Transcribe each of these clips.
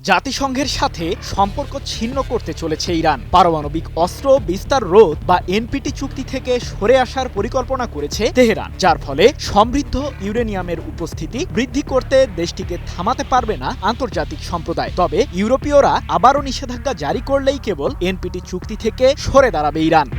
জাতিসংঘের সাথে সম্পর্ক ছিন্ন করতে চলেছে ইরান। পারমাণবিক অস্ত্র বিস্তার রোধ বা এনপিটি চুক্তি থেকে সরে আসার পরিকল্পনা করেছে তেহরান, যার ফলে সমৃদ্ধ ইউরেনিয়ামের উপস্থিতি বৃদ্ধি করতে দেশটিকে থামাতে পারবে না আন্তর্জাতিক সম্প্রদায়। তবে ইউরোপীয়রা আবারও নিষেধাজ্ঞা জারি করলেই কেবল এনপিটি চুক্তি থেকে সরে দাঁড়াবে ইরান।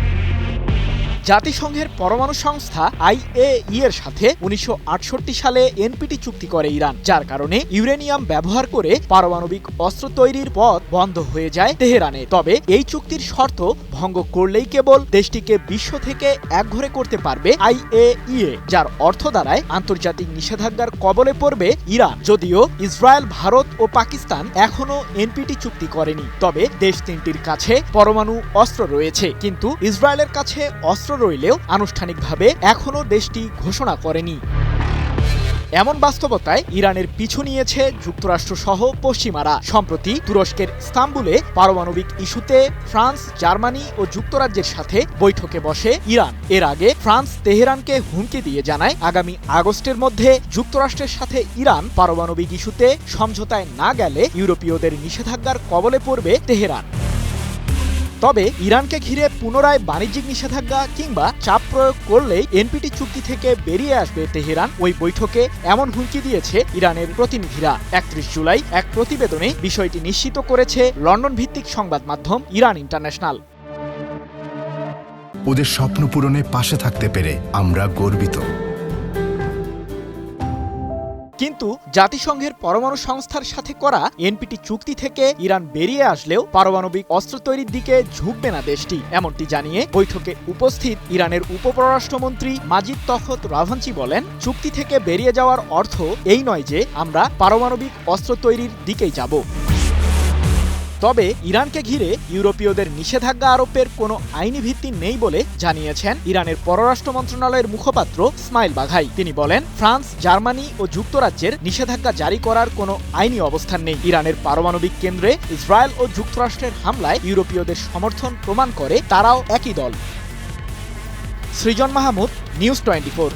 জাতিসংঘের পরমাণু সংস্থা IAEA এর সাথে 1968 সালে এনপিটি চুক্তি করে ইরান, যার কারণে ইউরেনিয়াম ব্যবহার করে পারমাণবিক অস্ত্র তৈরির পথ বন্ধ হয়ে যায় তেহরানে। তবে এই চুক্তির শর্ত ভঙ্গ করলেই কেবল দেশটিকে বিশ্ব থেকে একঘরে করতে পারবে IAEA, যার অর্থ দাঁড়ায় আন্তর্জাতিক নিষেধাজ্ঞার কবলে পড়বে ইরান। যদিও ইসরায়েল, ভারত ও পাকিস্তান এখনও এনপিটি চুক্তি করেনি, তবে দেশ তিনটির কাছে পরমাণু অস্ত্র রয়েছে। কিন্তু ইসরায়েলের কাছে অস্ত্র রইলেও আনুষ্ঠানিকভাবে এখনও দেশটি ঘোষণা করেনি। এমন বাস্তবতায় ইরানের পিছু নিয়েছে যুক্তরাষ্ট্র সহ পশ্চিমারা। সম্প্রতি তুরস্কের ইস্তাম্বুলে পারমাণবিক ইস্যুতে ফ্রান্স, জার্মানি ও যুক্তরাজ্যের সাথে বৈঠকে বসে ইরান। এর আগে ফ্রান্স তেহরানকে হুমকি দিয়ে জানায়, আগামী আগস্টের মধ্যে যুক্তরাষ্ট্রের সাথে ইরান পারমাণবিক ইস্যুতে সমঝোতায় না গেলে ইউরোপীয়দের নিষেধাজ্ঞার কবলে পড়বে তেহরান। তবে ইরানকে ঘিরে পুনরায় বাণিজ্যিক নিষেধাজ্ঞা কিংবা চাপ প্রয়োগ করলেই এনপিটি চুক্তি থেকে বেরিয়ে আসবে তেহরান। ওই বৈঠকে এমন হুমকি দিয়েছে ইরানের প্রতিনিধিরা। 31 জুলাই এক প্রতিবেদনে বিষয়টি নিশ্চিত করেছে লন্ডন ভিত্তিক সংবাদ মাধ্যম ইরান ইন্টারন্যাশনাল। ওদের স্বপ্ন পূরণে পাশে থাকতে পেরে আমরা গর্বিত। কিন্তু জাতিসংঘের পরমাণু সংস্থার সাথে করা এনপিটি চুক্তি থেকে ইরান বেরিয়ে আসলেও পারমাণবিক অস্ত্র তৈরির দিকে ঝুঁকবে না দেশটি, এমনটি জানিয়ে বৈঠকে উপস্থিত ইরানের উপপররাষ্ট্রমন্ত্রী মাজিদ তখত রাভাঞ্চি বলেন, চুক্তি থেকে বেরিয়ে যাওয়ার অর্থ এই নয় যে আমরা পারমাণবিক অস্ত্র তৈরির দিকেই যাব। তবে ইরানকে ঘিরে ইউরোপীয়দের নিষেধাজ্ঞা আরোপের কোনো আইনি ভিত্তি নেই বলে জানিয়েছেন ইরানের পররাষ্ট্র মন্ত্রণালয়ের মুখপাত্র ইসমাইল বাঘাই। তিনি বলেন, ফ্রান্স, জার্মানি ও যুক্তরাজ্যের নিষেধাজ্ঞা জারি করার কোনো আইনি অবস্থান নেই। ইরানের পারমাণবিক কেন্দ্রে ইসরায়েল ও যুক্তরাষ্ট্রের হামলায় ইউরোপীয়দের সমর্থন প্রমাণ করে তারাও একই দল। সৃজন মাহমুদ, নিউজ 24।